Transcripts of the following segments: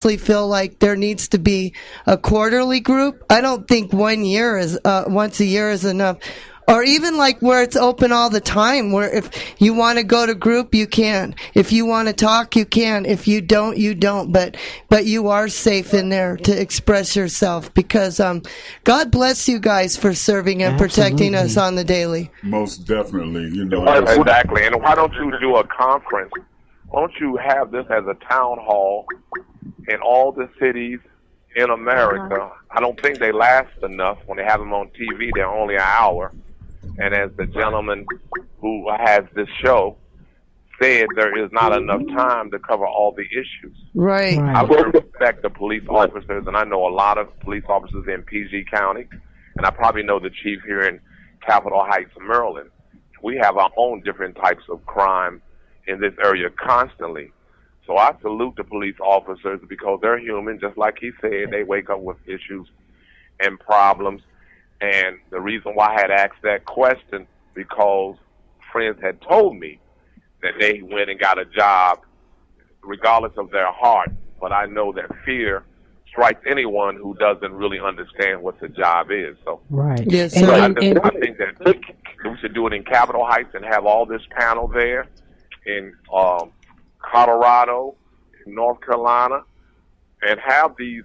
honestly feel like there needs to be a quarterly group. I don't think once a year is enough. Or even like where it's open all the time, where if you want to go to group, you can. If you want to talk, you can. If you don't, you don't. But you are safe in there to express yourself, because God bless you guys for serving and protecting us on the daily. Most definitely, Exactly. And why don't you do a conference? Why don't you have this as a town hall in all the cities in America? I don't think they last enough. When they have them on TV, they're only an hour. And as the gentleman who has this show said, there is not enough time to cover all the issues. Right. I would respect the police officers, and I know a lot of police officers in PG County, and I probably know the chief here in Capitol Heights, Maryland. We have our own different types of crime in this area constantly. So I salute the police officers, because they're human, just like he said. They wake up with issues and problems. And the reason why I had asked that question, because friends had told me that they went and got a job regardless of their heart. But I know that fear strikes anyone who doesn't really understand what the job is. So, Yes, so I think that we should do it in Capitol Heights and have all this panel there in Colorado, in North Carolina, and have these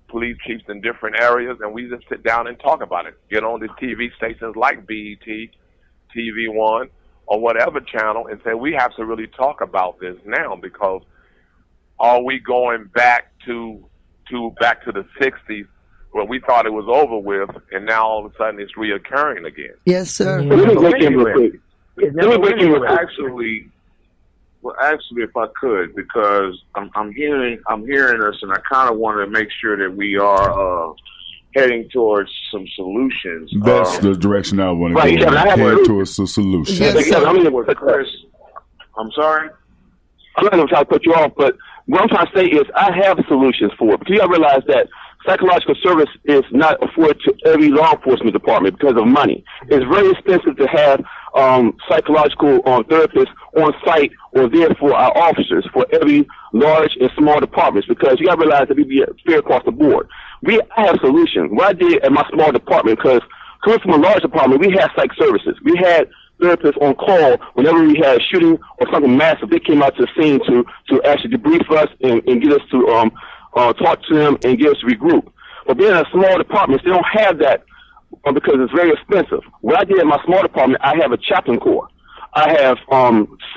police chiefs in different areas, and we just sit down and talk about it. Get on the TV stations like BET, TV One, or whatever channel, and say we have to really talk about this now, because are we going back to the 60s where we thought it was over with, and now all of a sudden it's reoccurring again? Yes, sir. Actually, if I could, because I'm hearing us, and I kind of want to make sure that we are heading towards some solutions. That's the direction I want to go. Head towards a solution. Yes, Chris, I'm sorry. I'm not going to try to put you off, but what I'm trying to say is I have solutions for it. But you got to realize that psychological service is not afforded to every law enforcement department because of money. It's very expensive to have psychological therapists on site or there for our officers for every large and small departments, because you got to realize that we be fair across the board. I have solutions. What I did at my small department, because coming from a large department, we had psych services. We had therapists on call whenever we had a shooting or something massive. They came out to the scene to actually debrief us and get us to talk to them and get us to regroup. But being in a small department, they don't have that because it's very expensive. What I did in my small department, I have a chaplain corps. I have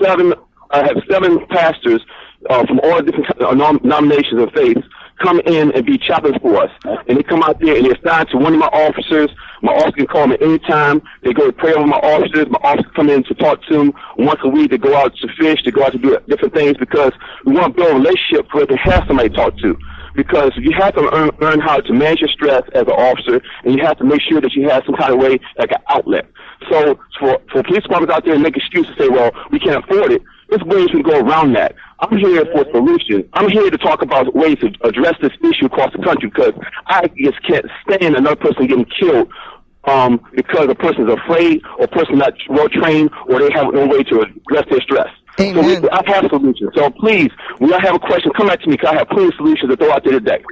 seven pastors from all different denominations and faiths come in and be chaplains for us. And they come out there and they're assigned to one of my officers. My officer can call me anytime. They go to pray over my officers. My officers come in to talk to them once a week. They go out to fish. They go out to do different things, because we want to build a relationship where they have somebody to talk to. Because you have to learn how to manage your stress as an officer, and you have to make sure that you have some kind of way, like an outlet. So for police departments out there to make excuses, say, well, we can't afford it, there's ways we can go around that. I'm here for solutions. I'm here to talk about ways to address this issue across the country, because I just can't stand another person getting killed because a person's afraid, or a person not well trained, or they have no way to address their stress. Amen. So I have solutions. So please, when I have a question, come back to me, because I have plenty of solutions to throw out there today.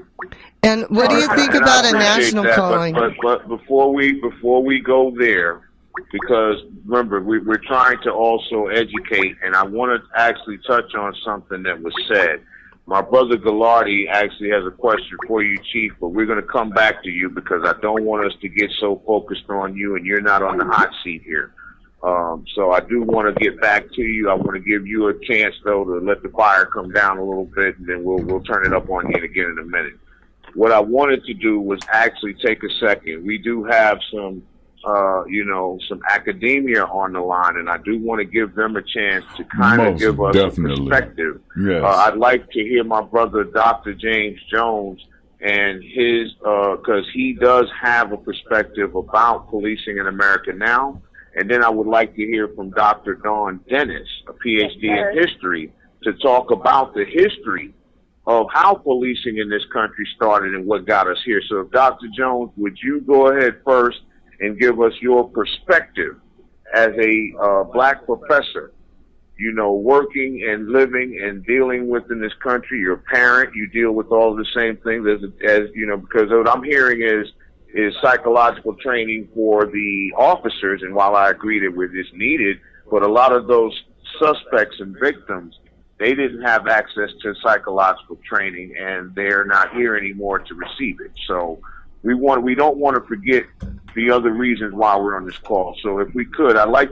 And what do you think about a national calling? But before we go there, because remember, we're trying to also educate, and I want to actually touch on something that was said. My brother Gallardi actually has a question for you, Chief, but we're going to come back to you, because I don't want us to get so focused on you and you're not on the hot seat here. So I do want to get back to you. I want to give you a chance, though, to let the fire come down a little bit, and then we'll turn it up on you again in a minute. What I wanted to do was actually take a second. We do have some academia on the line, and I do want to give them a chance to kind of give us a perspective. Yes. I'd like to hear my brother, Dr. James Jones, and his, because he does have a perspective about policing in America now. And then I would like to hear from Dr. Dawn Dennis, a PhD in history, to talk about the history of how policing in this country started and what got us here. So, Dr. Jones, would you go ahead first and give us your perspective as a black professor working and living and dealing with in this country. You're a parent, you deal with all the same things because what I'm hearing is psychological training for the officers, and while I agree that it's needed, but a lot of those suspects and victims, they didn't have access to psychological training, and they're not here anymore to receive it. So we don't want to forget the other reasons why we're on this call. So if we could, I'd like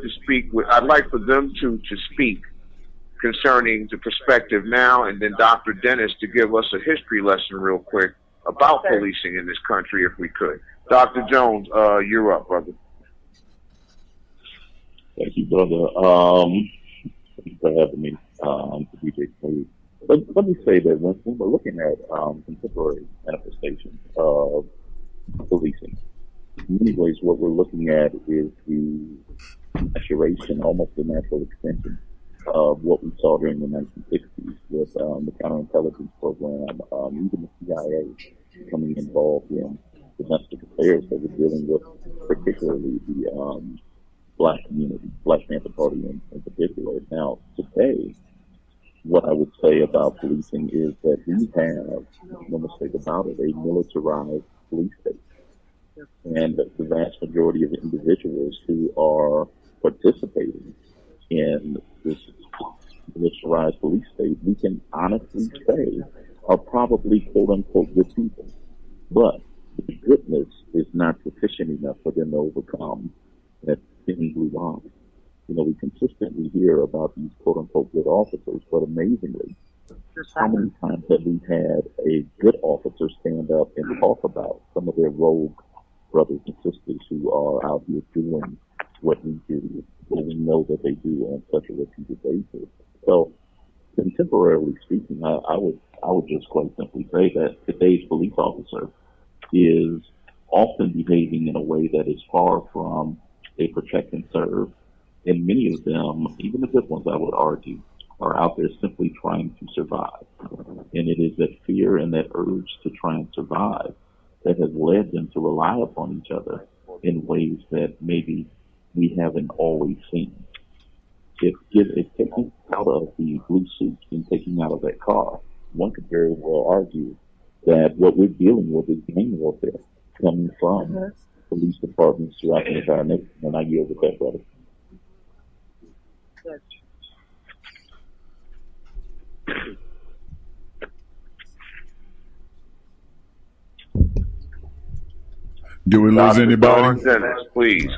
for them to speak concerning the perspective now, and then Dr. Dennis to give us a history lesson real quick about policing in this country, if we could. Dr. Jones, you're up, brother. Thank you, brother. Thank you for having me. Let me say that when we're looking at contemporary manifestations of policing, in many ways what we're looking at is the maturation, almost the natural extension of what we saw during the 1960s with the counterintelligence program, even the CIA becoming involved in domestic affairs that we're dealing with, particularly the Black community, Black Panther Party in particular. Now, today, what I would say about policing is that we have, no mistake about it, a militarized police state. And the vast majority of individuals who are participating in this militarized police state, we can honestly say are probably quote-unquote good people. But the goodness is not sufficient enough for them to overcome that thin blue line. We consistently hear about these quote-unquote good officers, but amazingly, how many times have we had a good officer stand up and talk about some of their rogue brothers and sisters who are out here doing what we do, what we know that they do on such a repeated basis? So, contemporarily speaking, I would just quite simply say that today's police officer is often behaving in a way that is far from a protect and serve. And many of them, even the good ones, I would argue, are out there simply trying to survive. And it is that fear and that urge to try and survive that has led them to rely upon each other in ways that maybe we haven't always seen. If taking out of the blue suits and taking out of that car, one could very well argue that what we're dealing with is gang warfare coming from police departments throughout the entire nation. And I yield with that, brother. Do we lose anybody? Dennis, please,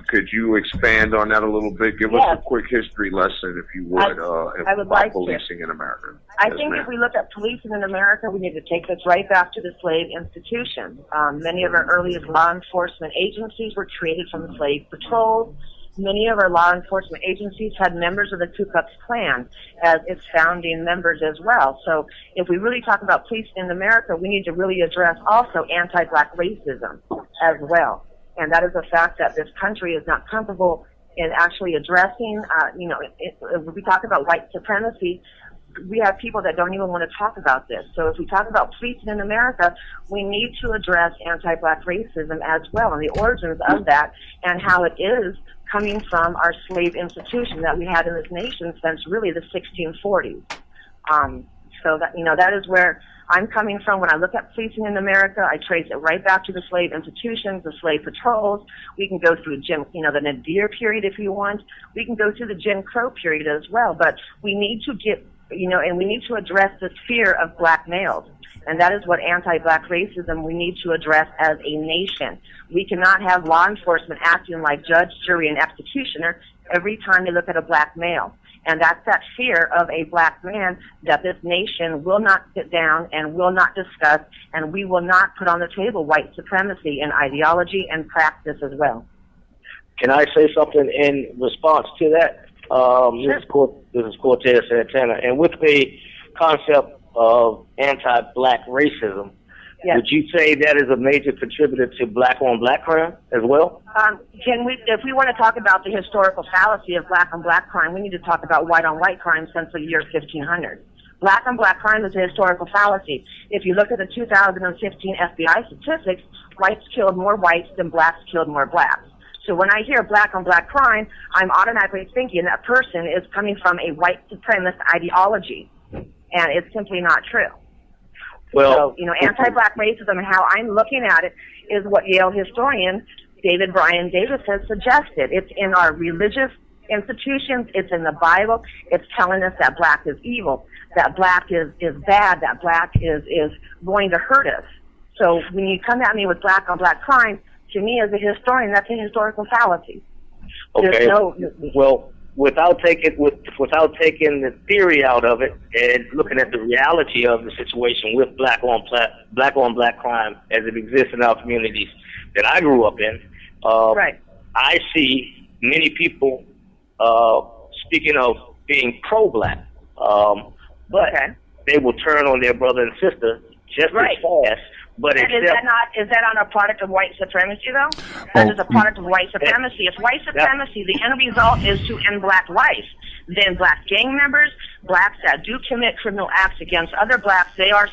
could you expand on that a little bit? Give us a quick history lesson, if you would, about policing in America. I think if we look at policing in America, we need to take this right back to the slave institution. Many of our earliest law enforcement agencies were created from the slave patrols. Many of our law enforcement agencies had members of the Ku Klux Klan as its founding members as well. So if we really talk about policing in America, we need to really address also anti-Black racism as well. And that is a fact that this country is not comfortable in actually addressing. If we talk about white supremacy, we have people that don't even want to talk about this. So if we talk about policing in America, we need to address anti-Black racism as well, and the origins of that, and how it is coming from our slave institution that we had in this nation since really the 1640s. So that is where I'm coming from. When I look at policing in America, I trace it right back to the slave institutions, the slave patrols. We can go through the Nadir period if you want. We can go through the Jim Crow period as well. But we need to get, and we need to address this fear of Black males. And that is what anti-Black racism we need to address as a nation. We cannot have law enforcement acting like judge, jury, and executioner every time they look at a Black male. And that's that fear of a Black man that this nation will not sit down and will not discuss, and we will not put on the table white supremacy in ideology and practice as well. Can I say something in response to that? This is Cortez Santana. And with the concept of anti-Black racism, yes, would you say that is a major contributor to Black-on-Black crime as well? If we want to talk about the historical fallacy of Black-on-Black crime, we need to talk about white-on-white crime since the year 1500. Black-on-Black crime is a historical fallacy. If you look at the 2015 FBI statistics, whites killed more whites than Blacks killed more Blacks. So when I hear black on black crime, I'm automatically thinking that person is coming from a white supremacist ideology, and it's simply not true. Well, so, anti-black racism and how I'm looking at it is what Yale historian David Bryan Davis has suggested. It's in our religious institutions, it's in the Bible, it's telling us that black is evil, that black is bad, that black is going to hurt us. So when you come at me with black on black crime, to me as a historian, that's a historical fallacy. Okay. Well, without taking the theory out of it and looking at the reality of the situation with black on black crime as it exists in our communities that I grew up in, right. I see many people speaking of being pro-black, but they will turn on their brother and sister just as fast. But and is that not a product of white supremacy though? That is a product of white supremacy. If white supremacy, the end result is to end black life, then black gang members, blacks that do commit criminal acts against other blacks, they are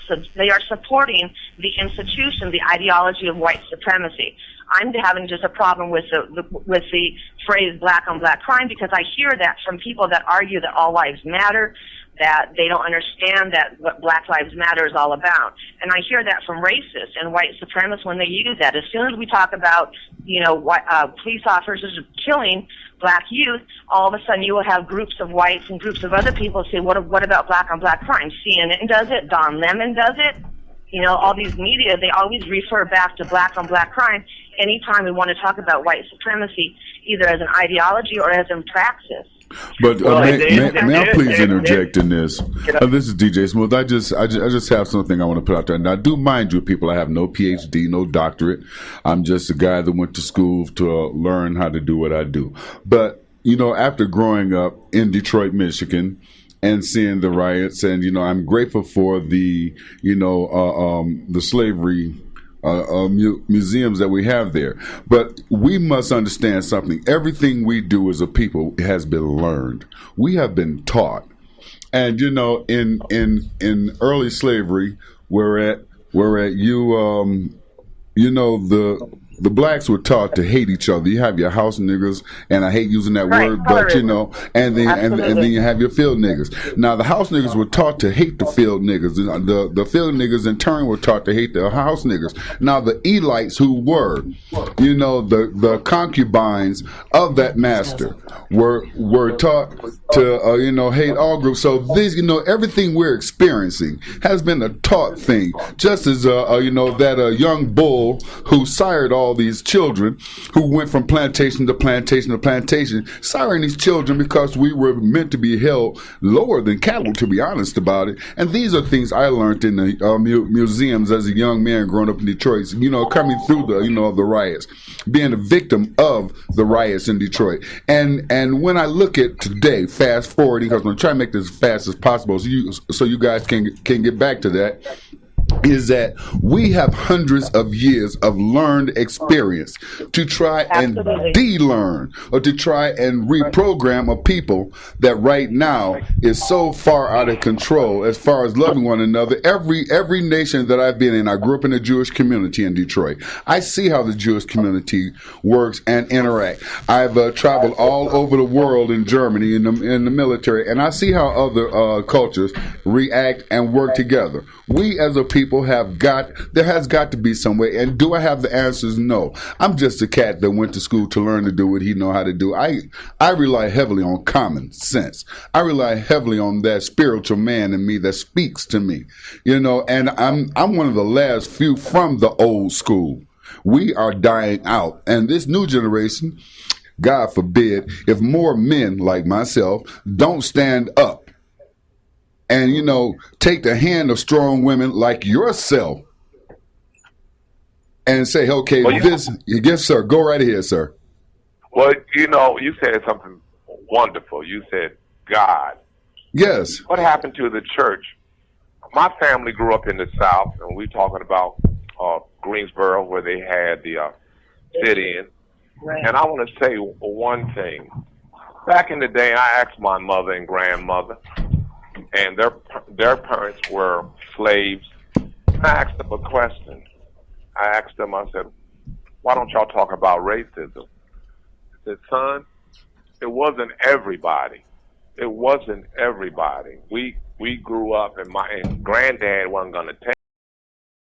supporting the institution, the ideology of white supremacy. I'm having just a problem with the phrase black on black crime because I hear that from people that argue that all lives matter, that they don't understand that what Black Lives Matter is all about. And I hear that from racists and white supremacists when they use that. As soon as we talk about, police officers killing black youth, all of a sudden you will have groups of whites and groups of other people say, what about black on black crime? CNN does it, Don Lemon does it. All these media, they always refer back to black on black crime anytime we want to talk about white supremacy, either as an ideology or as in praxis. But may I please interject in this? This is DJ Smooth. I just have something I want to put out there. Now, do mind you, people, I have no PhD, no doctorate. I'm just a guy that went to school to learn how to do what I do. But after growing up in Detroit, Michigan, and seeing the riots, and I'm grateful for the the slavery museums that we have there. But we must understand something. Everything we do as a people has been learned. We have been taught. And in early slavery, where the blacks were taught to hate each other. You have your house niggas, and I hate using that word, but and then you have your field niggas. Now the house niggas were taught to hate the field niggas. The field niggas in turn were taught to hate the house niggas. Now the elites, who were, the concubines of that master, were taught to hate all groups. So this, everything we're experiencing has been a taught thing. Just as that young bull who sired all these children, who went from plantation to plantation to plantation, siring these children because we were meant to be held lower than cattle, to be honest about it. And these are things I learned in the museums as a young man growing up in Detroit. Coming through the riots, being a victim of the riots in Detroit. And when I look at today, fast forwarding, because I'm going to try to make this as fast as possible, so you guys can get back to that, is that we have hundreds of years of learned experience to try and de-learn, or to try and reprogram a people that right now is so far out of control as far as loving one another. Every nation that I've been in, I grew up in a Jewish community in Detroit. I see how the Jewish community works and interact. I've traveled all over the world in Germany in the military, and I see how other cultures react and work together. We as a people there has got to be some way. And do I have the answers? No. I'm just a cat that went to school to learn to do what he know how to do. I rely heavily on common sense. I rely heavily on that spiritual man in me that speaks to me. And I'm one of the last few from the old school. We are dying out. And this new generation, God forbid, if more men like myself don't stand up and, take the hand of strong women like yourself and say, okay, yes, sir, go right ahead, sir. Well, you said something wonderful. You said God. Yes. What happened to the church? My family grew up in the South, and we're talking about Greensboro, where they had the sit-in. Right. And I want to say one thing. Back in the day, I asked my mother and grandmother, and their parents were slaves. I asked them a question. I said, why don't y'all talk about racism? said, son, it wasn't everybody. It wasn't everybody. We grew up, and granddad wasn't going to take